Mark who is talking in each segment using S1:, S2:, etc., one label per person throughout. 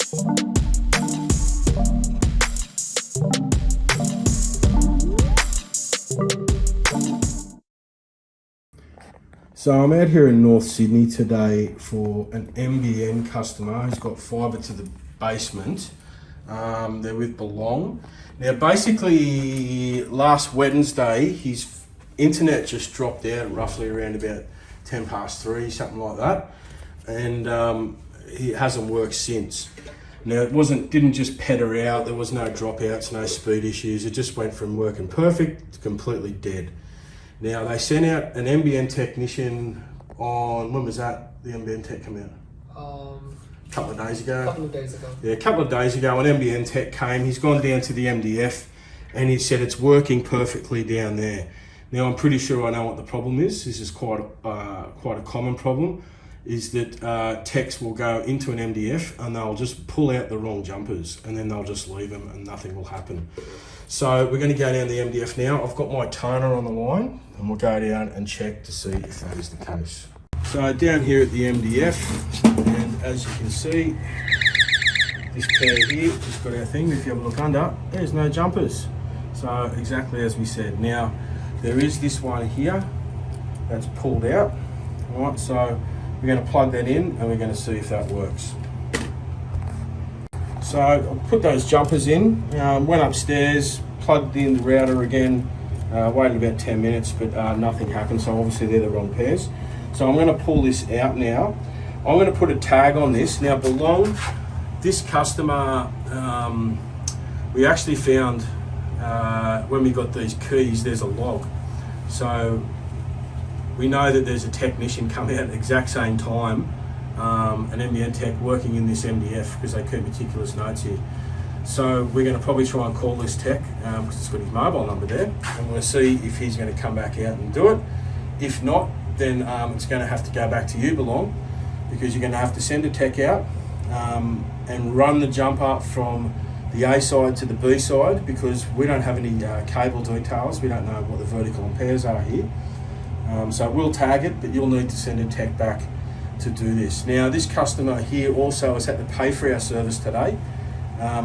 S1: So I'm out here in North Sydney today for an NBN customer who's got fibre to the basement. They're with Belong. Now basically last Wednesday his internet just dropped out roughly around about 3:10, something like that, and it hasn't worked since. Now it didn't just petter out, there was no dropouts, no speed issues, it just went from working perfect to completely dead. Now they sent out an NBN technician on, when was that, the NBN tech come out? A couple of days ago. Yeah, a couple of days ago an NBN tech came, he's gone down to the MDF and he said it's working perfectly down there. Now I'm pretty sure I know what the problem is. This is quite a common problem, is that techs will go into an MDF and they'll just pull out the wrong jumpers and then they'll just leave them and nothing will happen. So we're going to go down the MDF now. I've got my toner on the line and we'll go down and check to see if that is the case. So down here at the MDF, and as you can see, this pair here, just got our thing. If you have a look under, there's no jumpers. So exactly as we said. Now there is this one here that's pulled out. All right, so we're going to plug that in and we're going to see if that works. So I put those jumpers in, went upstairs, plugged in the router again, waited about 10 minutes, but nothing happened, so obviously they're the wrong pairs. So I'm going to pull this out now. I'm going to put a tag on this. Now Belong, this customer, we actually found when we got these keys, there's a log. So we know that there's a technician come out at the exact same time, an NBN tech working in this MDF, because they keep meticulous notes here. So we're going to probably try and call this tech because it's got his mobile number there, and we'll see if he's going to come back out and do it. If not, then it's going to have to go back to you, Belong, because you're going to have to send a tech out and run the jumper from the A side to the B side, because we don't have any cable details. We don't know what the vertical amperes are here. So we'll tag it, but you'll need to send a tech back to do this. Now this customer here also has had to pay for our service today,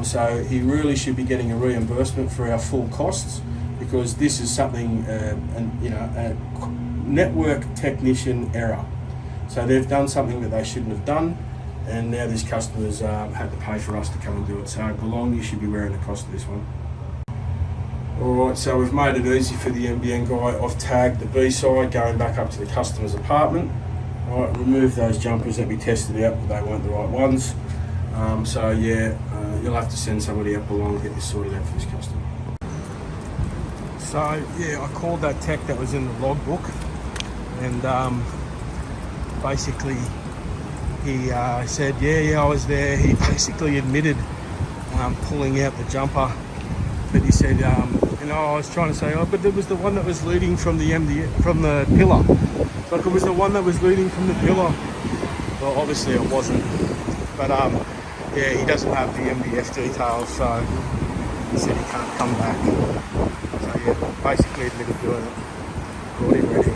S1: so he really should be getting a reimbursement for our full costs, because this is something, a network technician error. So they've done something that they shouldn't have done, and now this customer's had to pay for us to come and do it. So Belong, you should be wearing the cost of this one. Alright, so we've made it easy for the NBN guy. I've tagged the B side going back up to the customer's apartment. Alright, remove those jumpers that we tested out, but they weren't the right ones. So yeah, you'll have to send somebody up along to get this sorted out for this customer. So yeah, I called that tech that was in the logbook, and basically he said, yeah, I was there. He basically admitted pulling out the jumper, but he said, I was trying to say, but there was the one that was leading from the pillar. Like, it was the one that was leading from the pillar. Well, obviously it wasn't. But yeah, he doesn't have the MDF details, so he said he can't come back. So yeah, basically admitted doing it. Brought him ready.